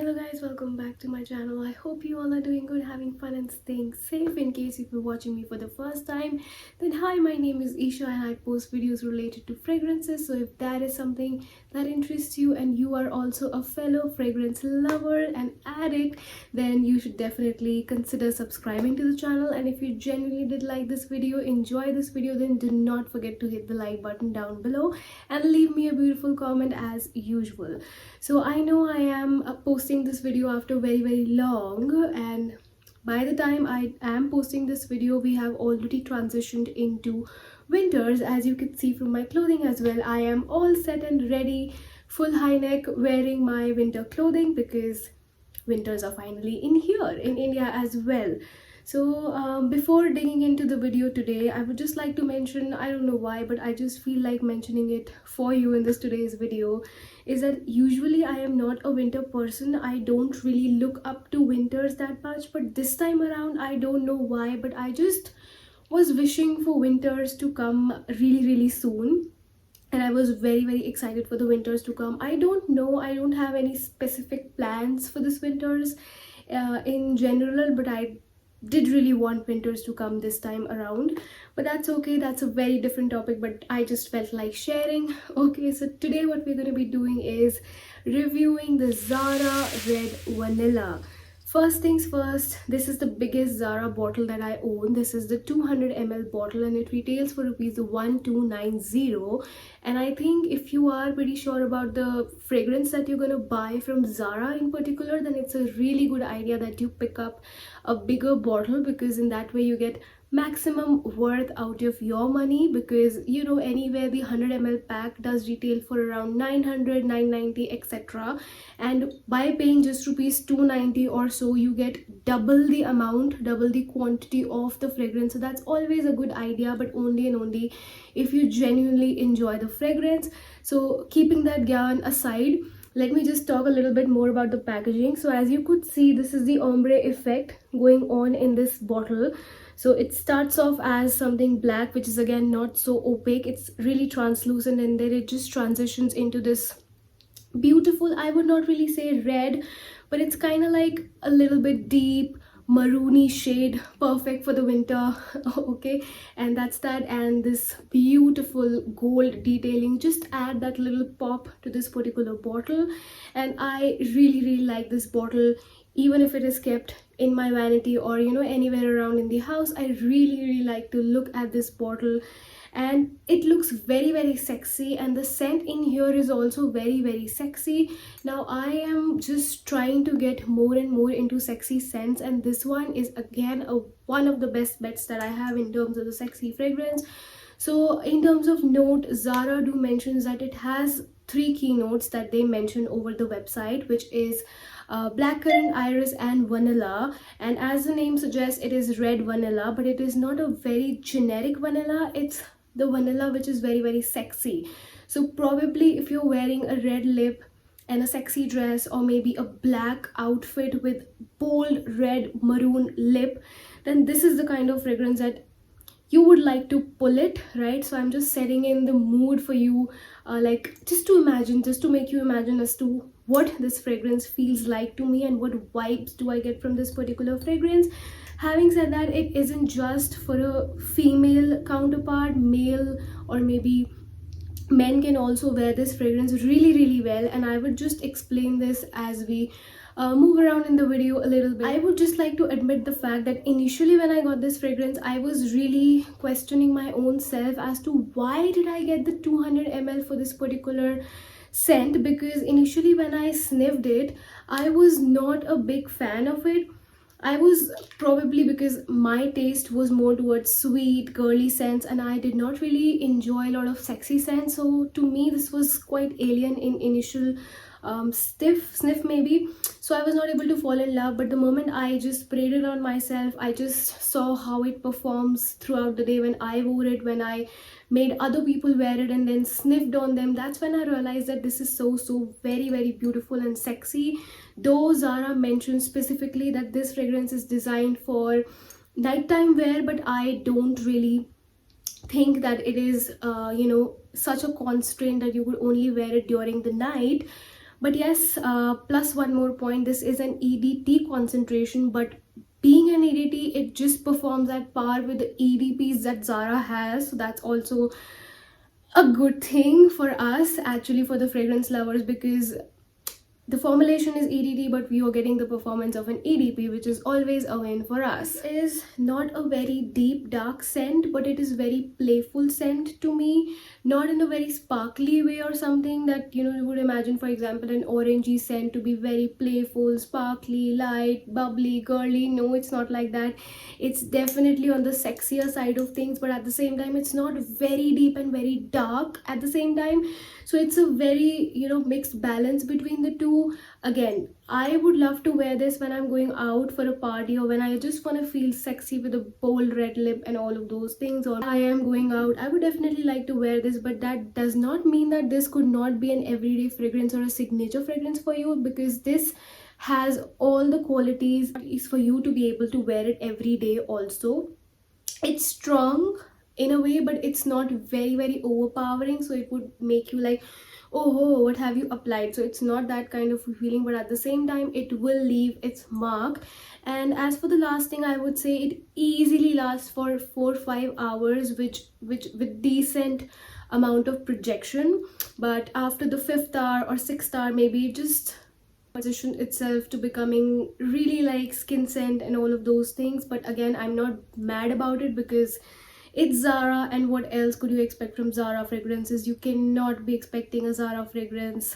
Hello guys, welcome back to my channel. I hope you all are doing good, having fun and staying safe. In case if you're watching me for the first time, then hi, my name is Isha and I post videos related to fragrances. So if that is something that interests you and you are also a fellow fragrance lover and addict, then you should definitely consider subscribing to the channel. And if you genuinely did like this video, enjoy this video, then do not forget to hit the like button down below and leave me a beautiful comment as usual. So I know I am posting this video after very long, and by the time I am posting this video we have already transitioned into winters. As you can see from my clothing as well, I am all set and ready, full high neck, wearing my winter clothing because winters are finally in here in India as well. So before digging into the video today, I would just like to mention, I don't know why, but I just feel like mentioning it for you in this today's video, is that usually I am not a winter person. I don't really look up to winters that much, but this time around I don't know why, but I just was wishing for winters to come really soon, and I was very excited for the winters to come. I don't know, I don't have any specific plans for this winters in general, but I did really want winters to come this time around. But that's okay, that's a very different topic, but I just felt like sharing. Okay, so today what we're going to be doing is reviewing the Zara Red Vanilla. First things first, this is the biggest Zara bottle that I own. This is the 200 ml bottle and it retails for rupees 1290. And I think if you are pretty sure about the fragrance that you're gonna buy from Zara in particular, then it's a really good idea that you pick up a bigger bottle, because in that way you get maximum worth out of your money. Because you know, anywhere the 100 ml pack does retail for around 900, 990, etc. And by paying just rupees 290 or so, you get double the amount, double the quantity of the fragrance. So that's always a good idea, but only and only if you genuinely enjoy the fragrance. So keeping that yarn aside, let me just talk a little bit more about the packaging. So as you could see, this is the ombre effect going on in this bottle. So it starts off as something black, which is again not so opaque, it's really translucent, and then it just transitions into this beautiful, I would not really say red, but it's kind of like a little bit deep maroony shade, perfect for the winter. Okay, and that's that. And this beautiful gold detailing just add that little pop to this particular bottle, and I really like this bottle. Even if it is kept in my vanity or you know anywhere around in the house, I really like to look at this bottle, and it looks very sexy, and the scent in here is also very sexy. Now I am just trying to get more and more into sexy scents, and this one is again one of the best bets that I have in terms of the sexy fragrance. So in terms of note, Zara do mentions that it has 3 key notes that they mention over the website, which is blackcurrant, iris and vanilla. And as the name suggests, it is red vanilla, but it is not a very generic vanilla. It's the vanilla which is very sexy. So probably if you're wearing a red lip and a sexy dress, or maybe a black outfit with bold red maroon lip, then this is the kind of fragrance that you would like to pull it, right? So I'm just setting in the mood for you, like just to imagine, just to make you imagine as to what this fragrance feels like to me and what vibes do I get from this particular fragrance. Having said that, it isn't just for a female counterpart, male or maybe men can also wear this fragrance really well, and I would just explain this as we move around in the video a little bit. I would just like to admit the fact that initially when I got this fragrance, I was really questioning my own self as to why did I get the 200 ml for this particular scent, because initially when I sniffed it, I was not a big fan of it. I was probably because my taste was more towards sweet girly scents, and I did not really enjoy a lot of sexy scents. So to me this was quite alien in initial sniff maybe. So I was not able to fall in love, but the moment I just sprayed it on myself, I just saw how it performs throughout the day when I wore it, when I made other people wear it and then sniffed on them. That's when I realized that this is so very beautiful and sexy. Though Zara mentioned specifically that this fragrance is designed for nighttime wear, but I don't really think that it is you know, such a constraint that you could only wear it during the night. But yes, plus one more point, this is an EDT concentration, but being an EDT, it just performs at par with the EDPs that Zara has. So that's also a good thing for us, actually, for the fragrance lovers, because the formulation is EDT, but we are getting the performance of an EDP, which is always a win for us. It is not a very deep dark scent, but it is very playful scent to me, not in a very sparkly way or something that, you know, you would imagine, for example, an orangey scent to be very playful, sparkly, light, bubbly, girly. No, it's not like that. It's definitely on the sexier side of things, but at the same time, it's not very deep and very dark at the same time. So it's a very, you know, mixed balance between the two. Again, I would love to wear this when I'm going out for a party, or when I just want to feel sexy with a bold red lip and all of those things, or I am going out, I would definitely like to wear this. But that does not mean that this could not be an everyday fragrance or a signature fragrance for you, because this has all the qualities is for you to be able to wear it every day also. It's strong in a way, but it's not very overpowering, so it would make you like, oh, what have you applied? So it's not that kind of feeling, but at the same time it will leave its mark. And as for the lasting, I would say it easily lasts for 4-5 hours, which with decent amount of projection. But after the 5th hour or 6th hour, maybe it just position itself to becoming really like skin scent and all of those things. But again, I'm not mad about it, because it's Zara, and what else could you expect from Zara fragrances? You cannot be expecting a Zara fragrance,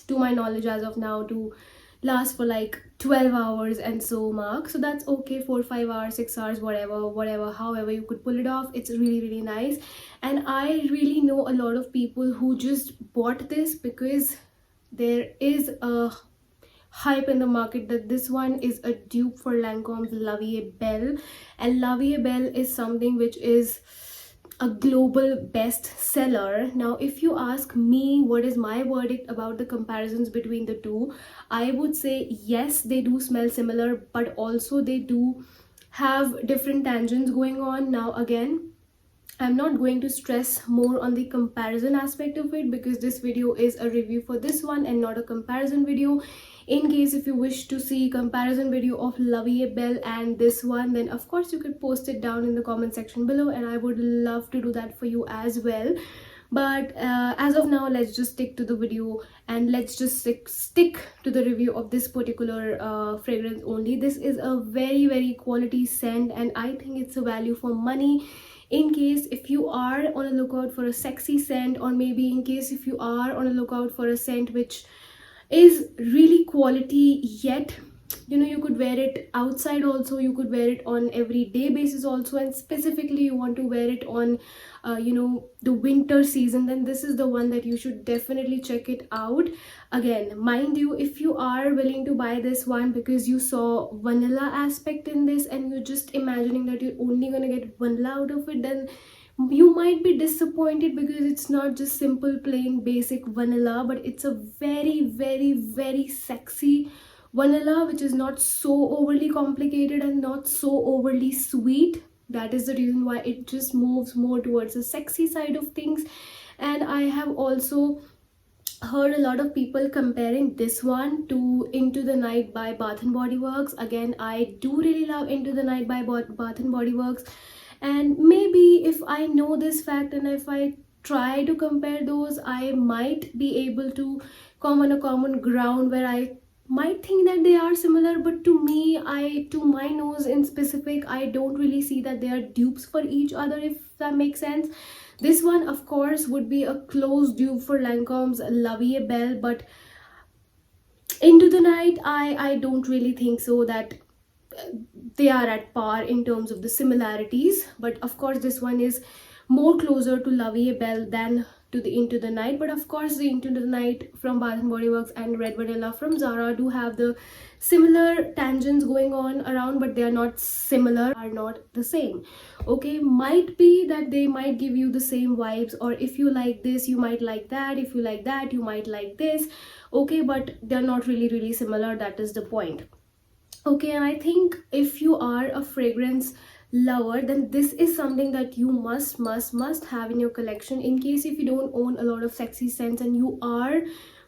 to my knowledge as of now, to last for like 12 hours and so mark. So that's okay, 4-5 hours, 6 hours, whatever, however you could pull it off. It's really nice. And I really know a lot of people who just bought this because there is a hype in the market that this one is a dupe for Lancome's La Vie Belle, and La Vie Belle is something which is a global bestseller. Now, if you ask me what is my verdict about the comparisons between the two, I would say yes, they do smell similar, but also they do have different tangents going on. Now again, I'm not going to stress more on the comparison aspect of it, because this video is a review for this one and not a comparison video. In case if you wish to see comparison video of La Vie Belle and this one, then of course you could post it down in the comment section below, and I would love to do that for you as well. But as of now, let's just stick to the video, and let's just stick to the review of this particular fragrance only. This is a very quality scent, and I think it's a value for money. In case if you are on a lookout for a sexy scent, or maybe in case if you are on a lookout for a scent which is really quality, yet you know, you could wear it outside also, you could wear it on everyday basis also, and specifically you want to wear it on you know, the winter season, then this is the one that you should definitely check it out. Again, mind you, if you are willing to buy this one because you saw vanilla aspect in this and you're just imagining that you're only gonna get vanilla out of it, then you might be disappointed, because it's not just simple plain basic vanilla, but it's a very sexy vanilla, which is not so overly complicated and not so overly sweet. That is the reason why it just moves more towards the sexy side of things. And I have also heard a lot of people comparing this one to Into the Night by Bath and Body Works. Again, I do really love Into the Night by Bath and Body Works, and maybe if I know this fact and if I try to compare those, I might be able to come on a common ground where I might think that they are similar. But to me, to my nose in specific, I don't really see that they are dupes for each other, if that makes sense. This one of course would be a close dupe for Lancome's La Vie Belle, but Into the Night, I don't really think so that they are at par in terms of the similarities. But of course this one is more closer to La Vie Belle than to the Into the Night. But of course the Into the Night from Bath and Body Works and Red Vanilla from Zara do have the similar tangents going on around, but they are not similar, are not the same. Okay, might be that they might give you the same vibes, or if you like this you might like that, if you like that you might like this. Okay, but they're not really similar. That is the point. Okay, and I think if you are a fragrance lover, then this is something that you must have in your collection. In case if you don't own a lot of sexy scents and you are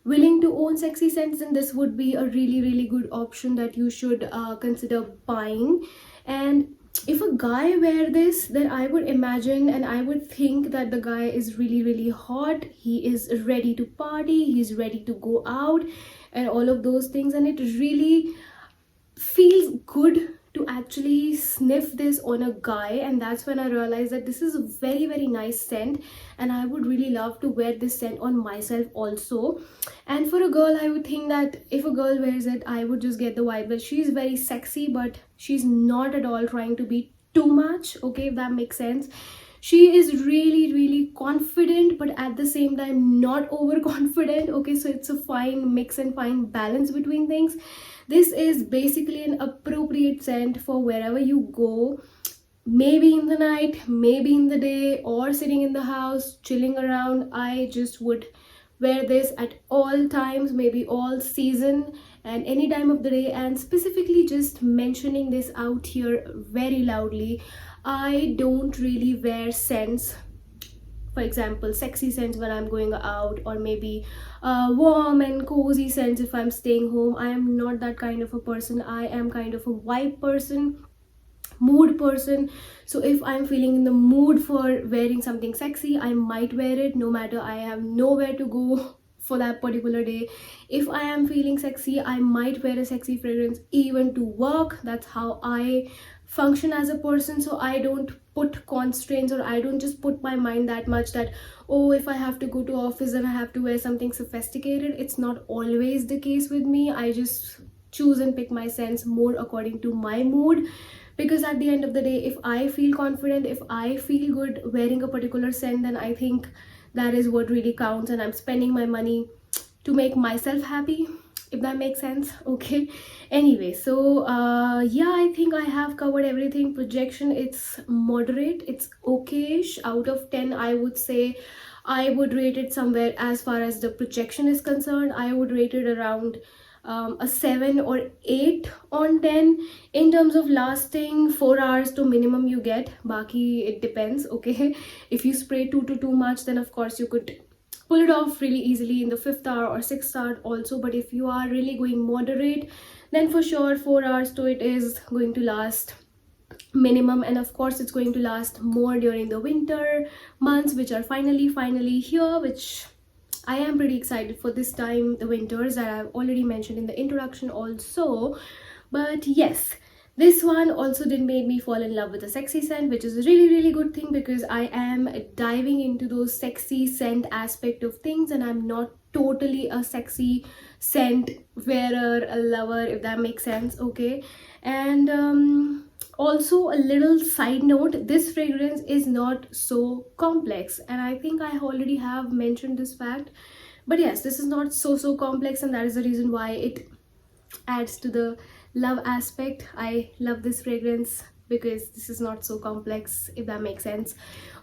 willing to own sexy scents, then this would be a really good option that you should consider buying. And if a guy wear this, then I would imagine and I would think that the guy is really hot, he is ready to party, he's ready to go out and all of those things. And it really feels good to actually sniff this on a guy, and that's when I realized that this is a very nice scent, and I would really love to wear this scent on myself also. And for a girl, I would think that if a girl wears it, I would just get the vibe that she's very sexy, but she's not at all trying to be too much, okay, if that makes sense. She is really confident, but at the same time not overconfident, okay, so it's a fine mix and fine balance between things. This is basically an appropriate scent for wherever you go, maybe in the night, maybe in the day, or sitting in the house chilling around. I just would wear this at all times, maybe all season and any time of the day. And specifically just mentioning this out here very loudly, I don't really wear scents, for example sexy scents, when I'm going out, or maybe warm and cozy scents if I'm staying home. I am not that kind of a person. I am kind of a vibe person, mood person. So if I'm feeling in the mood for wearing something sexy, I might wear it no matter I have nowhere to go for that particular day. If I am feeling sexy, I might wear a sexy fragrance even to work. That's how I function as a person. So I don't put constraints, or I don't just put my mind that much that, oh, if I have to go to office and I have to wear something sophisticated. It's not always the case with me. I just choose and pick my scents more according to my mood, because at the end of the day, if I feel confident, if I feel good wearing a particular scent, then I think that is what really counts, and I'm spending my money to make myself happy, if that makes sense, okay. Anyway, so yeah, I think I have covered everything. Projection, it's moderate, it's okayish. Out of 10, I would say I would rate it somewhere, as far as the projection is concerned, I would rate it around a 7 or 8 on 10. In terms of lasting, 4 hours to minimum you get, baki it depends, okay. If you spray too much, then of course you could pull it off really easily in the 5th hour or 6th hour also. But if you are really going moderate, then for sure 4 hours to it is going to last minimum. And of course it's going to last more during the winter months, which are finally here, which I am pretty excited for this time, the winters, that I've already mentioned in the introduction also. But yes, this one also did make me fall in love with a sexy scent, which is a really good thing, because I am diving into those sexy scent aspect of things, and I'm not totally a sexy scent wearer, a lover, if that makes sense, okay. And also a little side note, this fragrance is not so complex, and I think I already have mentioned this fact, but yes, this is not so complex, and that is the reason why it adds to the love aspect. I love this fragrance because this is not so complex, if that makes sense.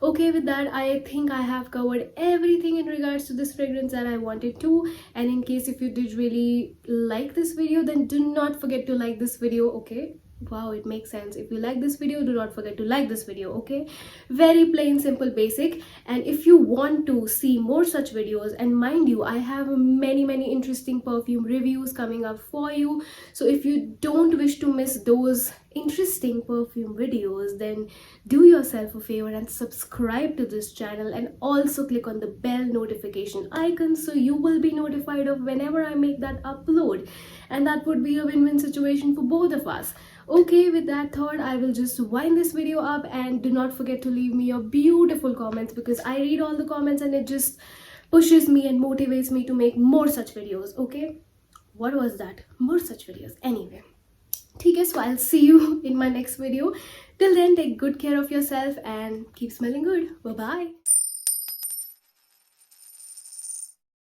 Okay, with that, I think I have covered everything in regards to this fragrance that I wanted to. And in case if you did really like this video, then do not forget to like this video, okay. Wow, it makes sense. If you like this video, do not forget to like this video, okay. Very plain, simple, basic. And if you want to see more such videos, and mind you, I have many interesting perfume reviews coming up for you, so if you don't wish to miss those interesting perfume videos, then do yourself a favor and subscribe to this channel, and also click on the bell notification icon so you will be notified of whenever I make that upload, and that would be a win-win situation for both of us. Okay, with that thought, I will just wind this video up, and do not forget to leave me your beautiful comments, because I read all the comments and it just pushes me and motivates me to make more such videos, okay. What was that? More such videos. Anyway, okay, so I'll see you in my next video. Till then, take good care of yourself and keep smelling good. Bye bye.